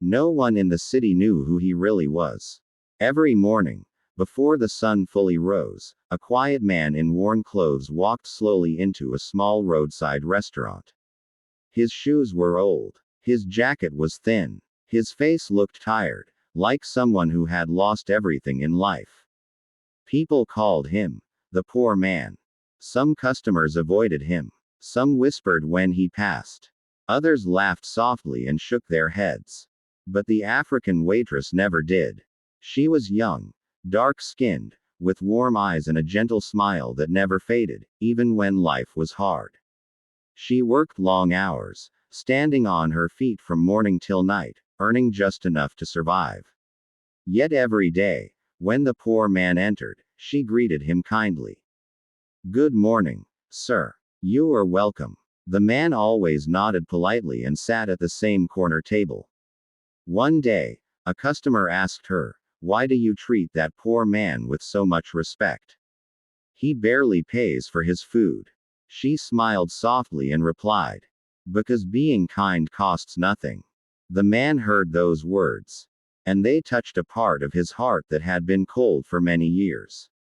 No one in the city knew who he really was. Every morning, before the sun fully rose, a quiet man in worn clothes walked slowly into a small roadside restaurant. His shoes were old. His jacket was thin. His face looked tired, like someone who had lost everything in life. People called him the poor man. Some customers avoided him. Some whispered when he passed. Others laughed softly and shook their heads. But the African waitress never did. She was young, dark-skinned, with warm eyes and a gentle smile that never faded, even when life was hard. She worked long hours, standing on her feet from morning till night, earning just enough to survive. Yet every day, when the poor man entered, she greeted him kindly. "Good morning, sir. You are welcome." The man always nodded politely and sat at the same corner table. One day, a customer asked her, "Why do you treat that poor man with so much respect? He barely pays for his food." She smiled softly and replied, "Because being kind costs nothing." The man heard those words, and they touched a part of his heart that had been cold for many years.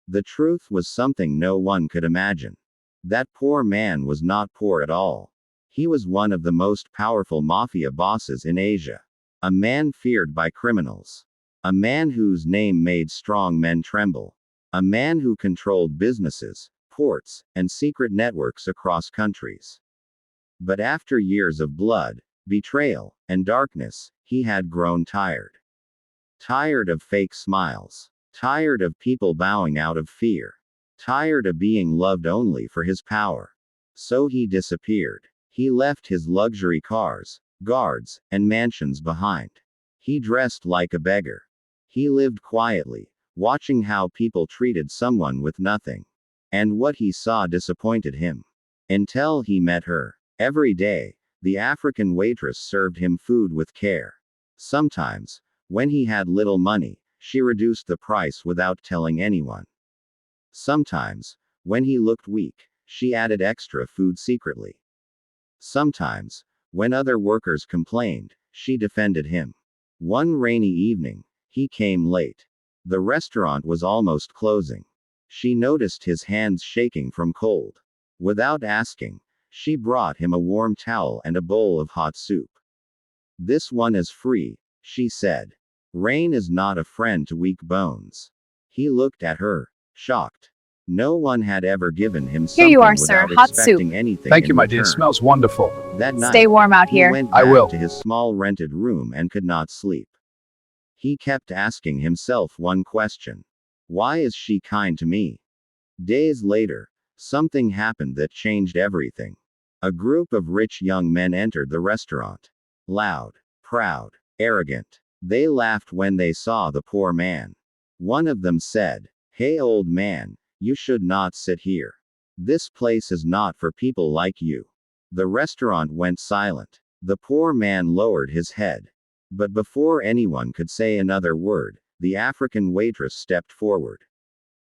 The truth was something no one could imagine. That poor man was not poor at all. He was one of the most powerful mafia bosses in Asia. A man feared by criminals. A man whose name made strong men tremble. A man who controlled businesses, ports, and secret networks across countries. But after years of blood, betrayal, and darkness, he had grown tired. Tired of fake smiles. Tired of people bowing out of fear. Tired of being loved only for his power. So he disappeared. He left his luxury cars, guards, and mansions behind. He dressed like a beggar. He lived quietly, watching how people treated someone with nothing. And what he saw disappointed him. Until he met her. Every day, the African waitress served him food with care. Sometimes, when he had little money, she reduced the price without telling anyone. Sometimes, when he looked weak, she added extra food secretly. Sometimes, when other workers complained, she defended him. One rainy evening, he came late. The restaurant was almost closing. She noticed his hands shaking from cold. Without asking, she brought him a warm towel and a bowl of hot soup. "This one is free," she said. "Rain is not a friend to weak bones." He looked at her, shocked. No one had ever given him Here you are, something sir. without Hot soup. expecting anything Thank in you, my dear. return. Smells wonderful. That night, Stay warm out he here. went I back will. to his small rented room and could not sleep. He kept asking himself one question. Why is she kind to me? Days later, something happened that changed everything. A group of rich young men entered the restaurant. Loud, proud, arrogant. They laughed when they saw the poor man. One of them said, "Hey old man, you should not sit here. This place is not for people like you." The restaurant went silent. The poor man lowered his head. But before anyone could say another word, the African waitress stepped forward.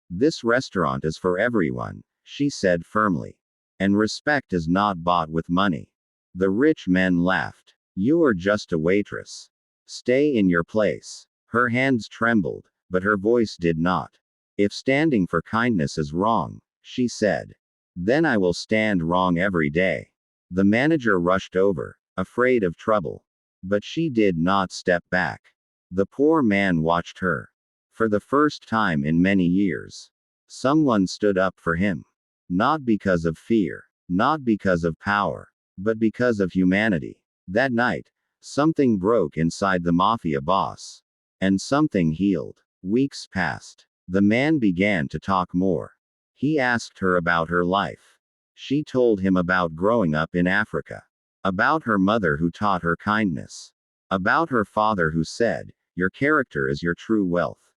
"This restaurant is for everyone," she said firmly. "And respect is not bought with money." The rich men laughed. "You are just a waitress. Stay in your place." Her hands trembled, but her voice did not. "If standing for kindness is wrong," she said, "then I will stand wrong every day." The manager rushed over, afraid of trouble. But she did not step back. The poor man watched her. For the first time in many years, someone stood up for him. Not because of fear, not because of power, but because of humanity. That night, something broke inside the mafia boss. And something healed. Weeks passed. The man began to talk more. He asked her about her life. She told him about growing up in Africa. About her mother who taught her kindness. About her father who said, "Your character is your true wealth."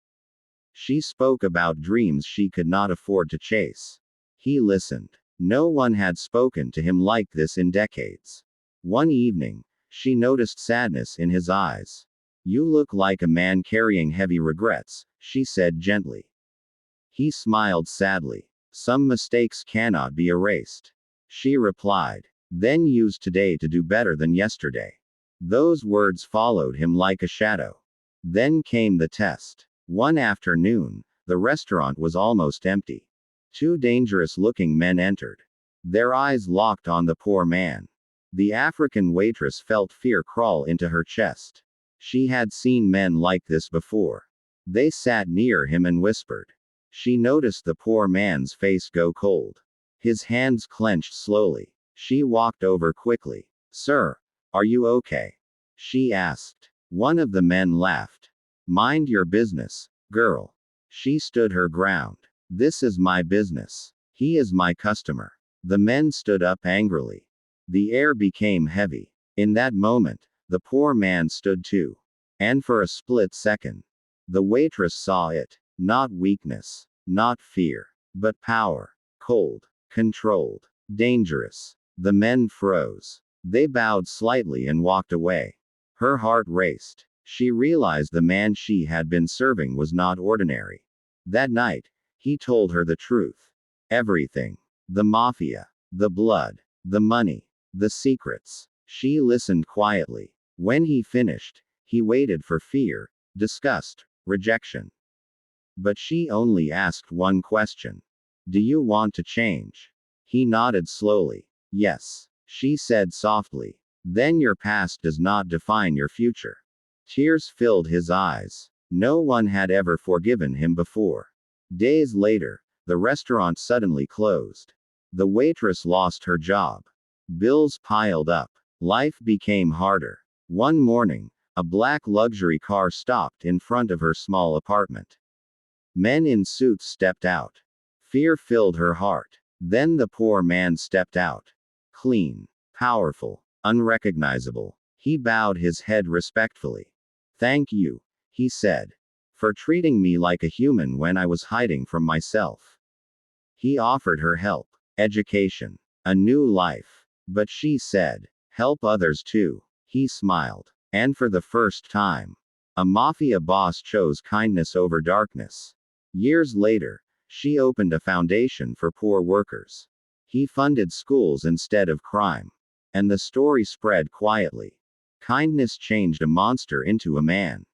She spoke about dreams she could not afford to chase. He listened. No one had spoken to him like this in decades. One evening, she noticed sadness in his eyes. "You look like a man carrying heavy regrets," she said gently. He smiled sadly. "Some mistakes cannot be erased." She replied. "Then use today to do better than yesterday." Those words followed him like a shadow. Then came the test. One afternoon, the restaurant was almost empty. Two dangerous-looking men entered. Their eyes locked on the poor man. The African waitress felt fear crawl into her chest. She had seen men like this before. They sat near him and whispered. She noticed the poor man's face go cold. His hands clenched slowly. She walked over quickly. "Sir, are you okay?" she asked. One of the men laughed. "Mind your business, girl." She stood her ground. "This is my business. He is my customer." The men stood up angrily. The air became heavy. In that moment, the poor man stood too. And for a split second, the waitress saw it. Not weakness, not fear, but power. Cold, controlled, dangerous. The men froze. They bowed slightly and walked away. Her heart raced. She realized the man she had been serving was not ordinary. That night, he told her the truth. Everything. The mafia. The blood. The money. The secrets. She listened quietly. When he finished, he waited for fear, disgust, rejection. But she only asked one question. "Do you want to change?" He nodded slowly. "Yes," she said softly. "Then your past does not define your future." Tears filled his eyes. No one had ever forgiven him before. Days later, the restaurant suddenly closed. The waitress lost her job. Bills piled up. Life became harder. One morning, a black luxury car stopped in front of her small apartment. Men in suits stepped out. Fear filled her heart. Then the poor man stepped out. Clean, powerful, unrecognizable. He bowed his head respectfully. "Thank you," he said, "for treating me like a human when I was hiding from myself." He offered her help, education, a new life. But she said, "Help others too." He smiled. And for the first time, a mafia boss chose kindness over darkness. Years later, she opened a foundation for poor workers. He funded schools instead of crime. And the story spread quietly. Kindness changed a monster into a man.